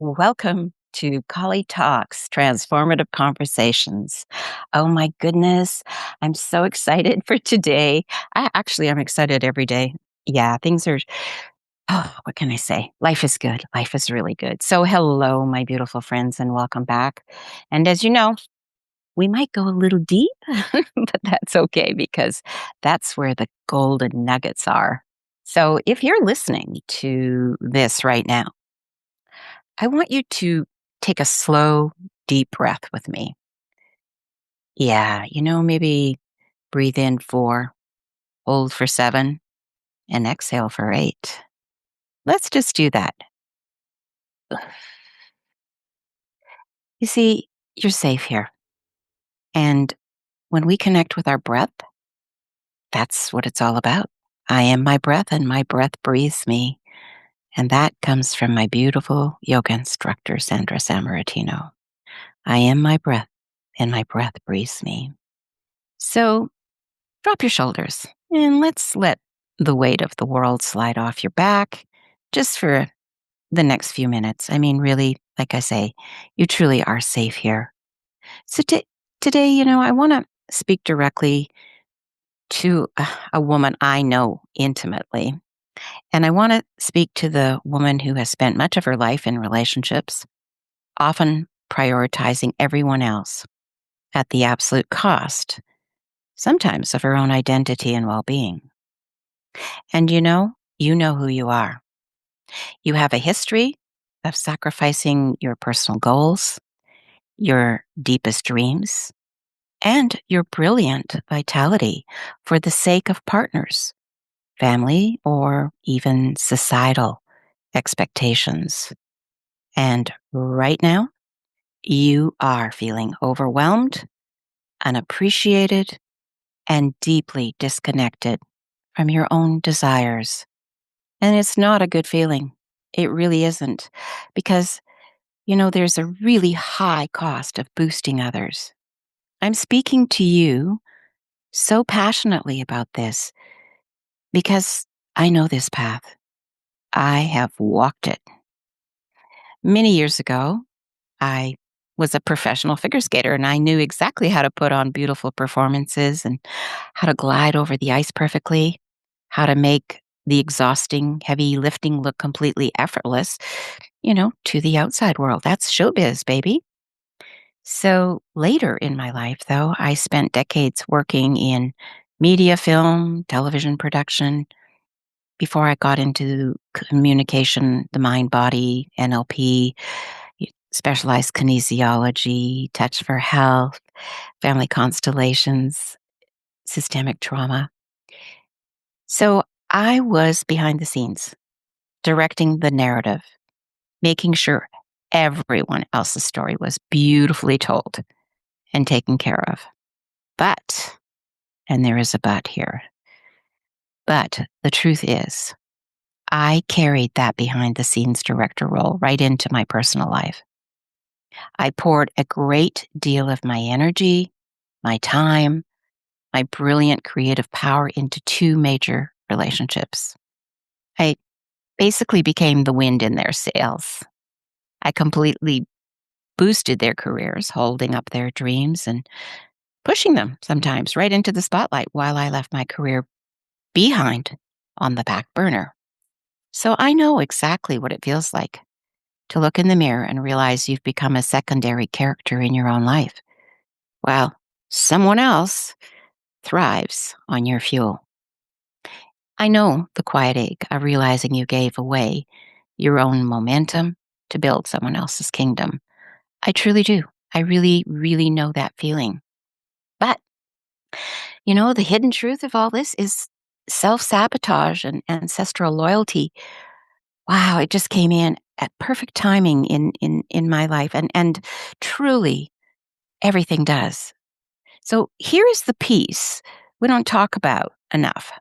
Welcome to Colli Talks Transformative Conversations. Oh my goodness, I'm so excited for today. I'm excited every day. Yeah, things are, what can I say? Life is good. Life is really good. So, hello, my beautiful friends, and welcome back. And as you know, we might go a little deep, but that's okay because that's where the golden nuggets are. So, if you're listening to this right now, I want you to take a slow, deep breath with me. Yeah, maybe breathe in 4, hold for 7, and exhale for 8. Let's just do that. You see, you're safe here. And when we connect with our breath, that's what it's all about. I am my breath, and my breath breathes me. And that comes from my beautiful yoga instructor, Sandra Sammaritino. I am my breath, and my breath breathes me. So drop your shoulders and let's let the weight of the world slide off your back just for the next few minutes. I mean, really, like I say, you truly are safe here. So today, I want to speak directly to a woman I know intimately. And I want to speak to the woman who has spent much of her life in relationships, often prioritizing everyone else at the absolute cost, sometimes of her own identity and well being. And you know who you are. You have a history of sacrificing your personal goals, your deepest dreams, and your brilliant vitality for the sake of partners, family, or even societal expectations. And right now, you are feeling overwhelmed, unappreciated, and deeply disconnected from your own desires. And it's not a good feeling. It really isn't. Because, there's a really high cost of boosting others. I'm speaking to you so passionately about this because I know this path. I have walked it. Many years ago, I was a professional figure skater and I knew exactly how to put on beautiful performances and how to glide over the ice perfectly, how to make the exhausting, heavy lifting look completely effortless, to the outside world. That's showbiz, baby. So later in my life, though, I spent decades working in media, film, television production before I got into communication, the mind body, NLP, specialized kinesiology, touch for health, family constellations, systemic trauma. So I was behind the scenes, directing the narrative, making sure everyone else's story was beautifully told and taken care of. But, and there is a but here, but the truth is, I carried that behind the scenes director role right into my personal life. I poured a great deal of my energy, my time, my brilliant creative power into two major relationships. I basically became the wind in their sails. I completely boosted their careers, holding up their dreams and pushing them sometimes right into the spotlight while I left my career behind on the back burner. So I know exactly what it feels like to look in the mirror and realize you've become a secondary character in your own life, while someone else thrives on your fuel. I know the quiet ache of realizing you gave away your own momentum to build someone else's kingdom. I truly do. I really, really know that feeling. But, the hidden truth of all this is self sabotage and ancestral loyalty. Wow, it just came in at perfect timing in my life. And truly, everything does. So here is the piece we don't talk about enough.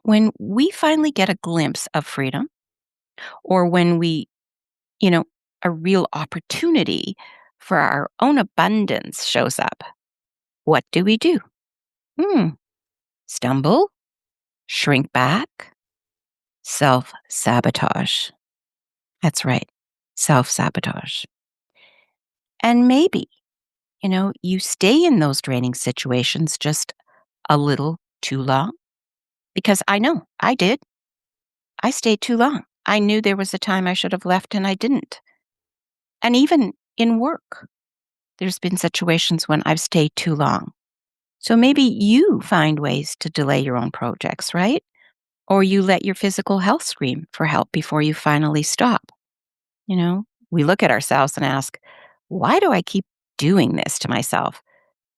When we finally get a glimpse of freedom, or when we, you know, a real opportunity for our own abundance shows up, what do we do? Hmm. Stumble, shrink back, self sabotage. That's right. self sabotage. And maybe, you stay in those draining situations just a little too long because I know I did. I stayed too long. I knew there was a time I should have left and I didn't. And even in work, there's been situations when I've stayed too long. So maybe you find ways to delay your own projects, right? Or you let your physical health scream for help before you finally stop. We look at ourselves and ask, why do I keep doing this to myself?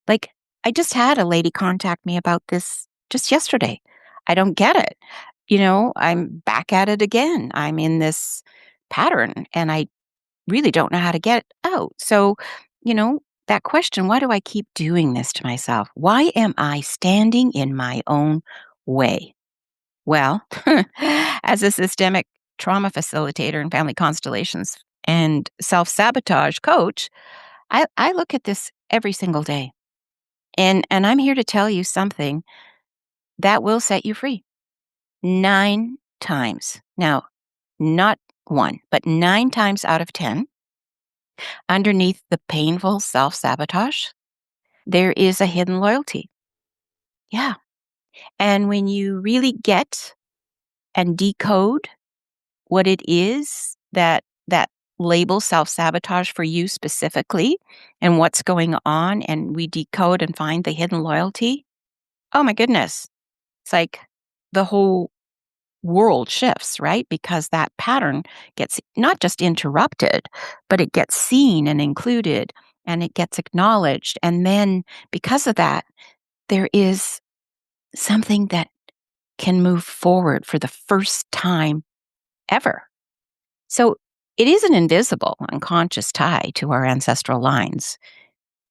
Like, I just had a lady contact me about this just yesterday. I don't get it. I'm back at it again. I'm in this pattern and I really don't know how to get out. So, you know, that question, why do I keep doing this to myself? Why am I standing in my own way? Well, as a systemic trauma facilitator and family constellations and self sabotage coach, I look at this every single day. And I'm here to tell you something that will set you free 9 times. Now, not one, but 9 times out of 10, underneath the painful self sabotage, there is a hidden loyalty. Yeah. And when you really get and decode what it is that label self-sabotage for you specifically and what's going on, and we decode and find the hidden loyalty, oh my goodness. It's like the whole world shifts, right? Because that pattern gets not just interrupted, but it gets seen and included and it gets acknowledged. And then because of that, there is something that can move forward for the first time ever. So it is an invisible, unconscious tie to our ancestral lines.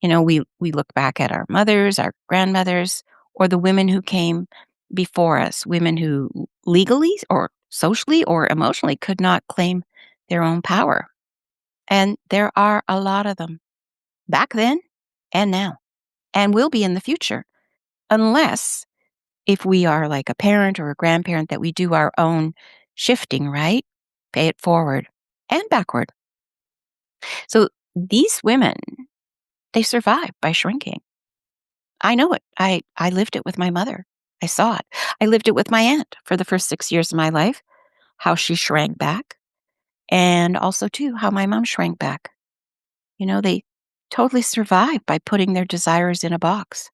We look back at our mothers, our grandmothers, or the women who came before us, women who legally or socially or emotionally could not claim their own power. And there are a lot of them back then and now, and will be in the future, unless if we are like a parent or a grandparent that we do our own shifting, right? Pay it forward and backward. So these women, they survive by shrinking. I know it. I lived it with my mother. I saw it. I lived it with my aunt for the first 6 years of my life, how she shrank back, and also, too, how my mom shrank back. They totally survived by putting their desires in a box.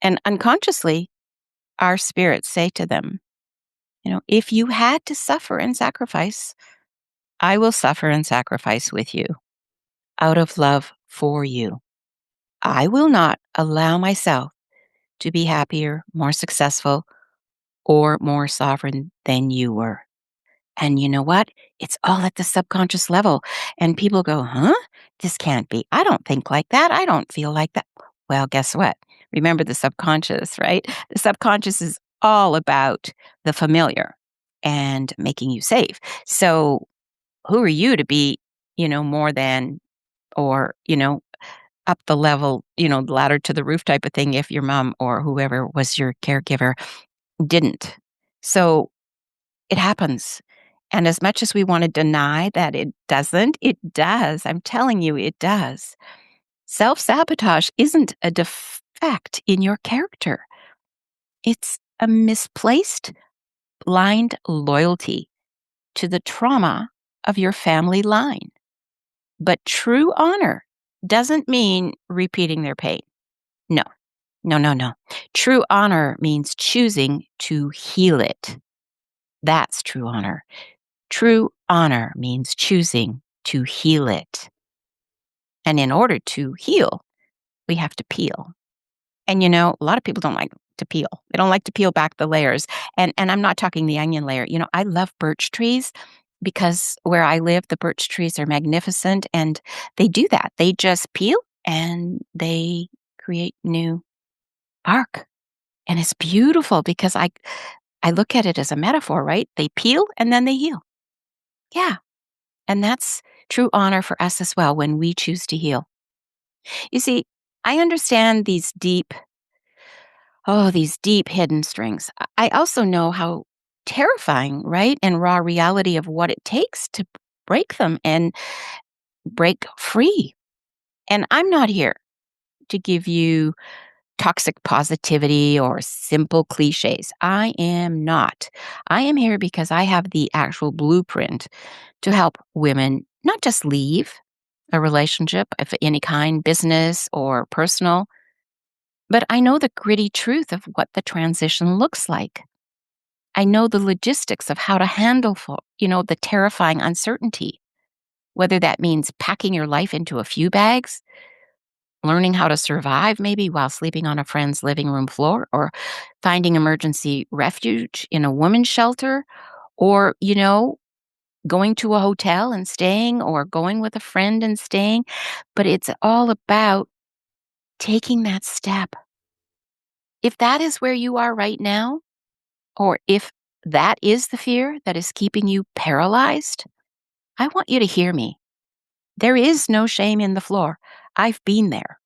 And unconsciously, our spirits say to them, if you had to suffer and sacrifice, I will suffer and sacrifice with you out of love for you. I will not allow myself to be happier, more successful, or more sovereign than you were. And you know what? It's all at the subconscious level. And people go, huh? This can't be. I don't think like that. I don't feel like that. Well, guess what? Remember the subconscious, right? The subconscious is all about the familiar and making you safe. So who are you to be, more than or, up the level, the ladder to the roof type of thing if your mom or whoever was your caregiver didn't. So it happens. And as much as we want to deny that it doesn't, it does. I'm telling you, it does. Self sabotage isn't a defect in your character, it's a misplaced, blind loyalty to the trauma of your family line. But true honor doesn't mean repeating their pain. No, no, no, no. True honor means choosing to heal it. That's true honor. True honor means choosing to heal it. And in order to heal, we have to peel. And a lot of people don't like to peel. They don't like to peel back the layers. And I'm not talking the onion layer. I love birch trees because where I live, the birch trees are magnificent and they do that. They just peel and they create new bark. And it's beautiful because I look at it as a metaphor, right? They peel and then they heal. Yeah. And that's true honor for us as well when we choose to heal. You see, I understand these deep hidden strings. I also know how terrifying, right? And raw reality of what it takes to break them and break free. And I'm not here to give you toxic positivity or simple cliches. I am not. I am here because I have the actual blueprint to help women not just leave a relationship of any kind, business or personal, but I know the gritty truth of what the transition looks like. I know the logistics of how to handle, the terrifying uncertainty, whether that means packing your life into a few bags, learning how to survive maybe while sleeping on a friend's living room floor, or finding emergency refuge in a woman's shelter, or, going to a hotel and staying, or going with a friend and staying. But it's all about taking that step. If that is where you are right now, or if that is the fear that is keeping you paralyzed, I want you to hear me. There is no shame in the floor. I've been there.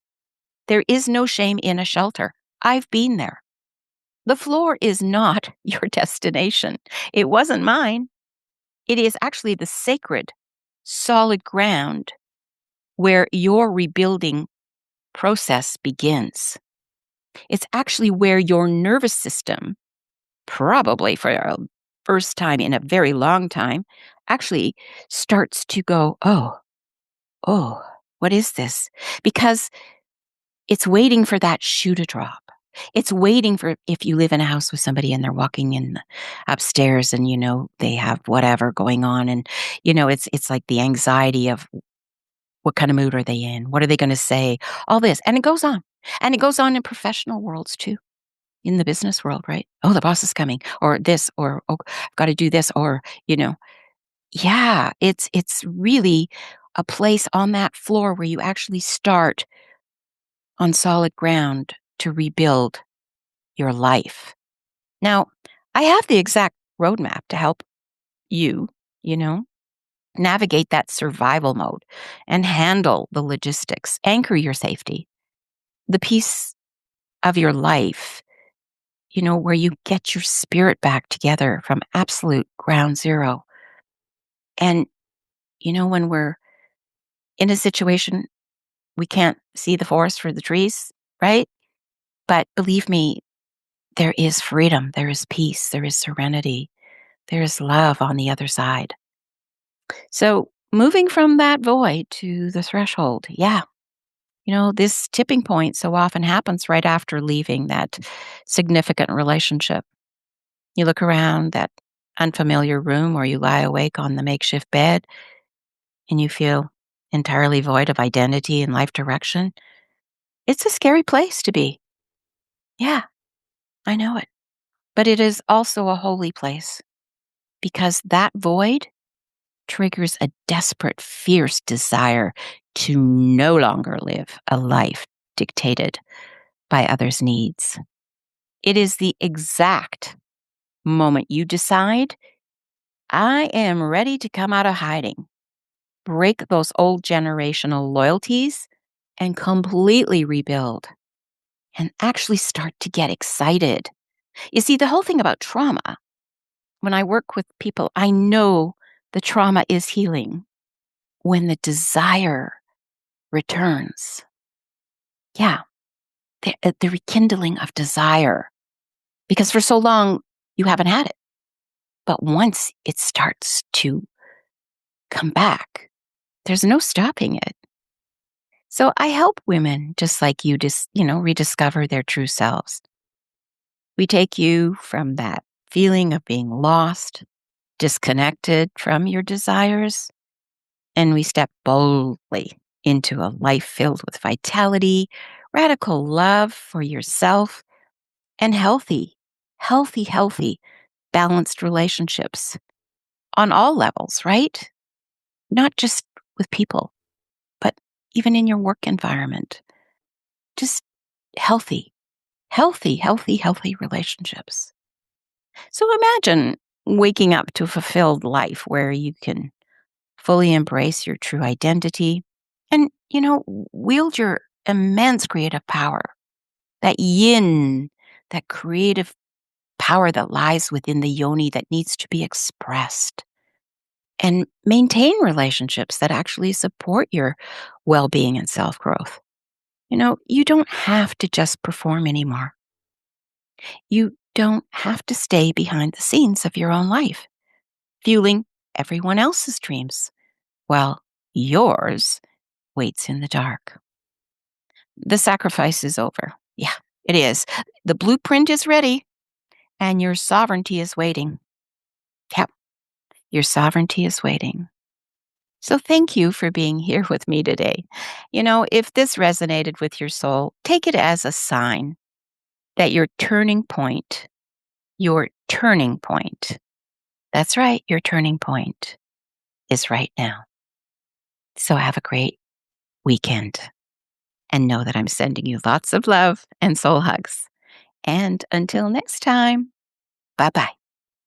There is no shame in a shelter. I've been there. The floor is not your destination. It wasn't mine. It is actually the sacred, solid ground where your rebuilding process begins. It's actually where your nervous system, probably for a first time in a very long time, actually starts to go, oh, what is this? Because it's waiting for that shoe to drop. It's waiting for, if you live in a house with somebody and they're walking in upstairs and, they have whatever going on. And, it's like the anxiety of what kind of mood are they in? What are they going to say? All this. And it goes on. And it goes on in professional worlds too, in the business world, right? Oh, the boss is coming, or this, or, oh, I've got to do this, or, yeah, it's really a place on that floor where you actually start on solid ground to rebuild your life. Now, I have the exact roadmap to help you, you know, navigate that survival mode and handle the logistics, anchor your safety, the piece of your life, where you get your spirit back together from absolute ground zero. And, when we're in a situation, we can't see the forest for the trees, right? But believe me, there is freedom, there is peace, there is serenity, there is love on the other side. So moving from that void to the threshold, yeah. This tipping point so often happens right after leaving that significant relationship. You look around that unfamiliar room or you lie awake on the makeshift bed and you feel entirely void of identity and life direction. It's a scary place to be. Yeah, I know it. But it is also a holy place because that void triggers a desperate, fierce desire to no longer live a life dictated by others' needs. It is the exact moment you decide, I am ready to come out of hiding, break those old generational loyalties, and completely rebuild and actually start to get excited. You see, the whole thing about trauma, when I work with people, I know the trauma is healing when the desire returns. Yeah, the rekindling of desire. Because for so long, you haven't had it. But once it starts to come back, there's no stopping it. So I help women just like you just, rediscover their true selves. We take you from that feeling of being lost, disconnected from your desires, and we step boldly into a life filled with vitality, radical love for yourself, and healthy, balanced relationships on all levels, right? Not just with people, but even in your work environment. Just healthy, healthy relationships. So imagine waking up to a fulfilled life where you can fully embrace your true identity and, wield your immense creative power, that yin, that creative power that lies within the yoni that needs to be expressed. and maintain relationships that actually support your well being and self growth. You don't have to just perform anymore. You don't have to stay behind the scenes of your own life, fueling everyone else's dreams, while yours waits in the dark. The sacrifice is over. Yeah, it is. The blueprint is ready, and your sovereignty is waiting. Yep, your sovereignty is waiting. So thank you for being here with me today. If this resonated with your soul, take it as a sign that your turning point, that's right, your turning point is right now. So have a great weekend and know that I'm sending you lots of love and soul hugs. And until next time, bye bye.